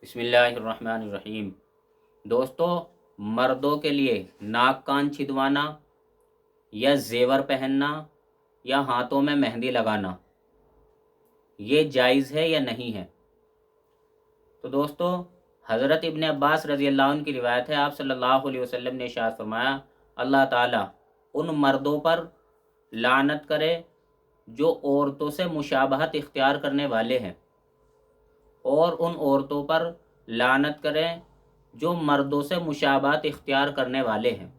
बिस्मिल्लाहिर्रहमानिर्रहीम। दोस्तों, मर्दों के लिए नाक कान छिदवाना या जेवर पहनना या हाथों में मेहंदी लगाना ये जायज़ है या नहीं है? तो दोस्तों, हज़रत इब्न अब्बास रज़ी अल्लाह अन्हु की रिवायत है, आप सल्लल्लाहु अलैहि वसल्लम ने इरशाद फरमाया, अल्लाह ताला उन मर्दों पर लानत करे जो औरतों से मुशाबहत इख्तियार करने वाले हैं, और उन औरतों पर लानत करें जो मर्दों से मुशाबहत इख्तियार करने वाले हैं।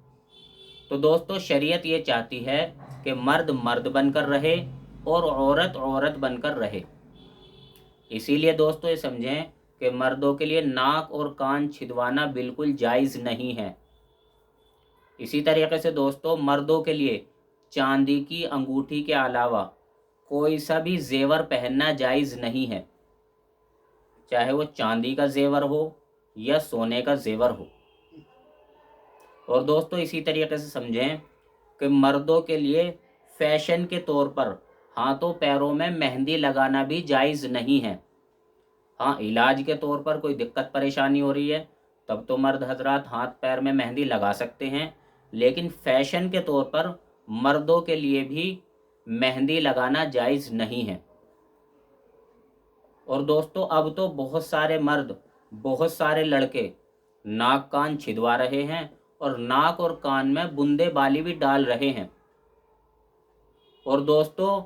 तो दोस्तों, शरीयत ये चाहती है कि मर्द मर्द बनकर रहे और औरत औरत बनकर रहे। इसीलिए दोस्तों ये समझें कि मर्दों के लिए नाक और कान छिदवाना बिल्कुल जायज़ नहीं है। इसी तरीके से दोस्तों, मर्दों के लिए चांदी की अंगूठी के अलावा कोई सा भी जेवर पहनना जायज़ नहीं है, चाहे वो चांदी का जेवर हो या सोने का जेवर हो। और दोस्तों, इसी तरीके से समझें कि मर्दों के लिए फैशन के तौर पर हाथों पैरों में मेहंदी लगाना भी जायज़ नहीं है। हाँ, इलाज के तौर पर कोई दिक्कत परेशानी हो रही है तब तो मर्द हजरात हाथ पैर में मेहंदी लगा सकते हैं, लेकिन फैशन के तौर पर मर्दों के लिए भी मेहंदी लगाना जायज़ नहीं है। और दोस्तों, अब तो बहुत सारे मर्द, बहुत सारे लड़के नाक कान छिदवा रहे हैं और नाक और कान में बूंदे बाली भी डाल रहे हैं, और दोस्तों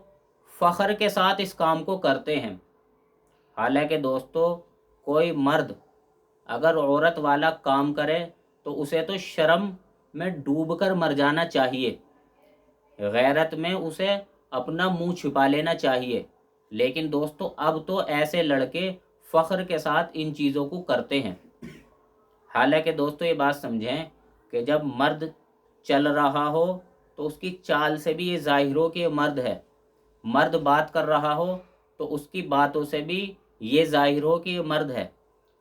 फ़ख्र के साथ इस काम को करते हैं। हालांकि दोस्तों, कोई मर्द अगर औरत वाला काम करे तो उसे तो शर्म में डूबकर मर जाना चाहिए, गैरत में उसे अपना मुंह छिपा लेना चाहिए। लेकिन दोस्तों, अब तो ऐसे लड़के फ़ख्र के साथ इन चीज़ों को करते हैं। हालांकि दोस्तों ये बात समझें कि जब मर्द चल रहा हो तो उसकी चाल से भी ये ज़ाहिर हो कि ये मर्द है। मर्द बात कर रहा हो तो उसकी बातों से भी ये ज़ाहिर हो कि ये मर्द है।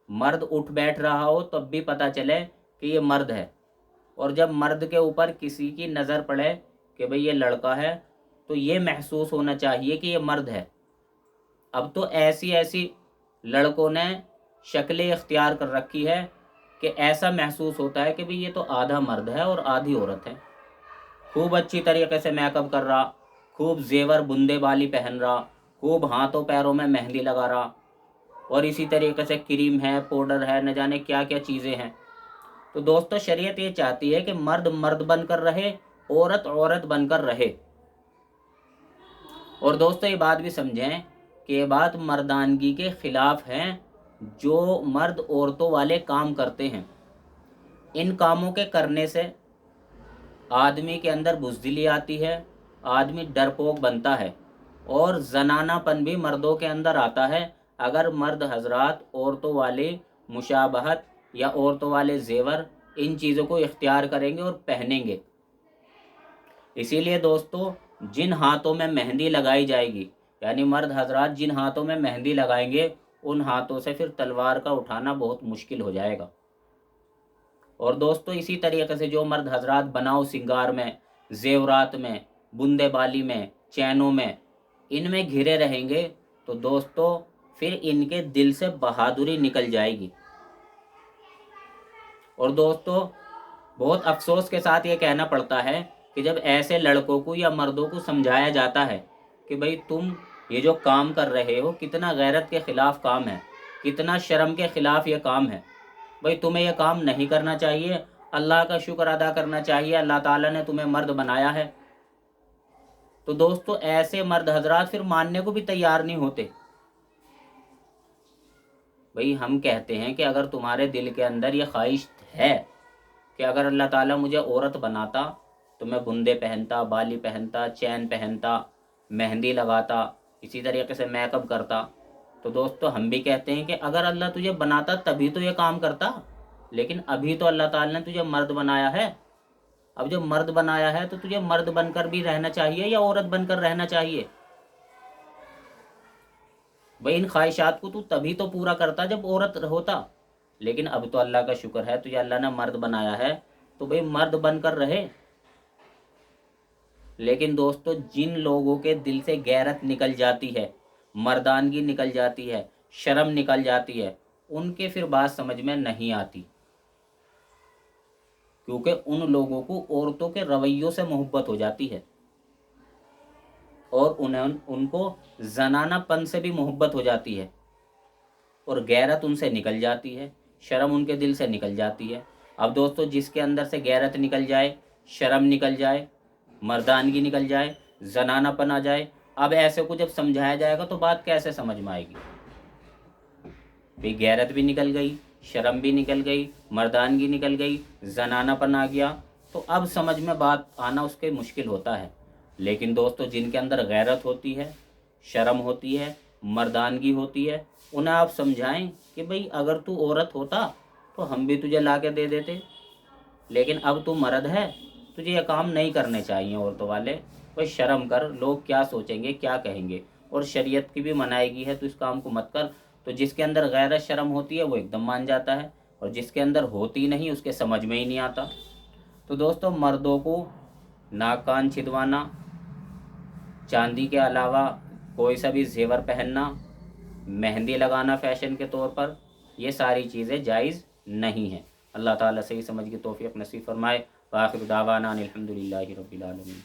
मर्द उठ बैठ रहा हो तब भी पता चले कि ये मर्द है। और जब मर्द के ऊपर किसी की नज़र पड़े कि भाई ये लड़का है, तो ये महसूस होना चाहिए कि ये मर्द है। अब तो ऐसी ऐसी लड़कों ने शक्लें इख्तियार कर रखी है कि ऐसा महसूस होता है कि भाई ये तो आधा मर्द है और आधी औरत है। खूब अच्छी तरीके से मेकअप कर रहा, खूब जेवर बुंदे बाली पहन रहा, खूब हाथों पैरों में मेहंदी लगा रहा, और इसी तरीके से क्रीम है, पाउडर है, न जाने क्या क्या चीज़ें हैं। तो दोस्तों, शरीयत ये चाहती है कि मर्द मर्द बनकर रहे, औरत औरत बनकर रहे। और दोस्तों ये बात भी समझें कि ये बात मर्दानगी के ख़िलाफ़ है जो मर्द औरतों वाले काम करते हैं। इन कामों के करने से आदमी के अंदर बुज़दिली आती है, आदमी डरपोक बनता है, और जनानापन भी मर्दों के अंदर आता है अगर मर्द हजरात औरतों वाले मुशाबहत या औरतों वाले जेवर इन चीज़ों को इख्तियार करेंगे और पहनेंगे। इसीलिए दोस्तों, जिन हाथों में मेहंदी लगाई जाएगी, यानी मर्द हजरात जिन हाथों में मेहंदी लगाएंगे, उन हाथों से फिर तलवार का उठाना बहुत मुश्किल हो जाएगा। और दोस्तों, इसी तरीके से जो मर्द हजरात बनाओ सिंगार में, जेवरात में, बूंदे बाली में, चैनों में, इनमें घिरे रहेंगे, तो दोस्तों फिर इनके दिल से बहादुरी निकल जाएगी। और दोस्तों, बहुत अफसोस के साथ ये कहना पड़ता है कि जब ऐसे लड़कों को या मर्दों को समझाया जाता है कि भाई तुम ये जो काम कर रहे हो कितना गैरत के ख़िलाफ़ काम है, कितना शर्म के ख़िलाफ़ ये काम है, भाई तुम्हें यह काम नहीं करना चाहिए, अल्लाह का शुक्र अदा करना चाहिए, अल्लाह ताला ने तुम्हें मर्द बनाया है। तो दोस्तों, ऐसे मर्द हजरात फिर मानने को भी तैयार नहीं होते। भाई हम कहते हैं कि अगर तुम्हारे दिल के अंदर ये ख्वाहिश है कि अगर अल्लाह ताला मुझे औरत बनाता तो मैं बुंदे पहनता, बाली पहनता, चैन पहनता, मेहंदी लगाता, इसी तरीके से मेकअप करता, तो दोस्तों हम भी कहते हैं कि अगर अल्लाह तुझे बनाता तभी तो ये काम करता। लेकिन अभी तो अल्लाह ताला ने तुझे मर्द बनाया है। अब जब मर्द बनाया है तो तुझे मर्द बनकर भी रहना चाहिए या औरत बनकर रहना चाहिए। भाई इन ख्वाहिशात को तू तभी तो पूरा करता जब औरत होता। लेकिन अब तो अल्लाह का शुक्र है तुझे अल्लाह ने मर्द बनाया है, तो भाई मर्द बनकर रहे। लेकिन दोस्तों, जिन लोगों के दिल से गैरत निकल जाती है, मर्दानगी निकल जाती है, शर्म निकल जाती है, उनके फिर बात समझ में नहीं आती, क्योंकि उन लोगों को औरतों के रवैयों से मोहब्बत हो जाती है और उनको जनानापन से भी मोहब्बत हो जाती है और गैरत उनसे निकल जाती है, शर्म उनके दिल से निकल जाती है। अब दोस्तों, जिसके अंदर से गैरत निकल जाए, शर्म निकल जाए, मर्दानगी निकल जाए, जनानापन आ जाए, अब ऐसे को जब समझाया जाएगा तो बात कैसे समझ में आएगी? भाई गैरत भी निकल गई, शर्म भी निकल गई, मर्दानगी निकल गई, जनानापन आ गया, तो अब समझ में बात आना उसके मुश्किल होता है। लेकिन दोस्तों, जिनके अंदर गैरत होती है, शर्म होती है, मर्दानगी होती है, उन्हें आप समझाएं कि भाई अगर तू औरत होता तो हम भी तुझे ला के दे देते, लेकिन अब तू मर्द है, तुझे ये काम नहीं करने चाहिए औरतों वाले। भाई शर्म कर, लोग क्या सोचेंगे, क्या कहेंगे, और शरीयत की भी मनाएगी है तो इस काम को मत कर। तो जिसके अंदर गैरत शर्म होती है वो एकदम मान जाता है, और जिसके अंदर होती नहीं उसके समझ में ही नहीं आता। तो दोस्तों, मर्दों को नाक कान छिदवाना, चांदी के अलावा कोई सा भी जेवर पहनना, मेहंदी लगाना फैशन के तौर पर, ये सारी चीज़ें जायज़ नहीं हैं। अल्लाह ताला सही समझ की तौफीक नसीब फरमाए। व आखिर दावाना अनिल हम्दुलिल्लाहि रब्बिल आलमीन।